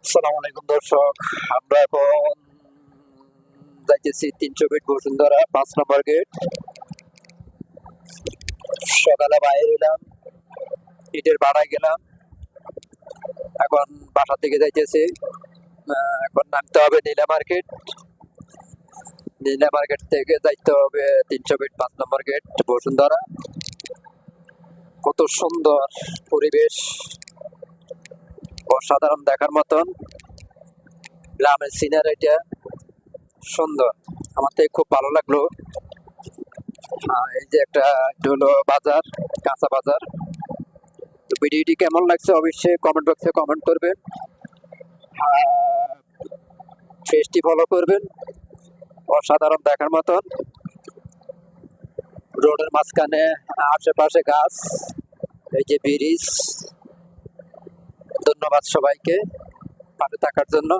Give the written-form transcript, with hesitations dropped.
আসসালামু আলাইকুম দর্শক, আমরা এখন যাইতেছি 300 ফিট বসুন্ধরা 5 নম্বর গেট। সকালে বাইরে এলাম, ইটের ভাড়ায় গেলাম, এখন বাসা থেকে যাইতেছি। এখন নামতে হবে নীলা মার্কেট। নীলা মার্কেট থেকে যাইতে হবে 300 ফিট 5 নম্বর গেট বসুন্ধরা। কত সুন্দর পরিবেশ, অসাধারণ দেখার মতন গ্রামের সিনারিটা সুন্দর। আমার থেকে খুব ভালো লাগলো। এই যে একটা হলো বাজার, কাঁচা বাজার। তো ভিডিওটি কেমন লাগছে অবশ্যই কমেন্ট বক্সে কমেন্ট করবেন, পেজটি ফলো করবেন। অসাধারণ দেখার মতন রোডের মাঝখানে আশেপাশে গাছ, এই যে ব্রিজ। ধন্যবাদ সবাইকে পাশে থাকার জন্য।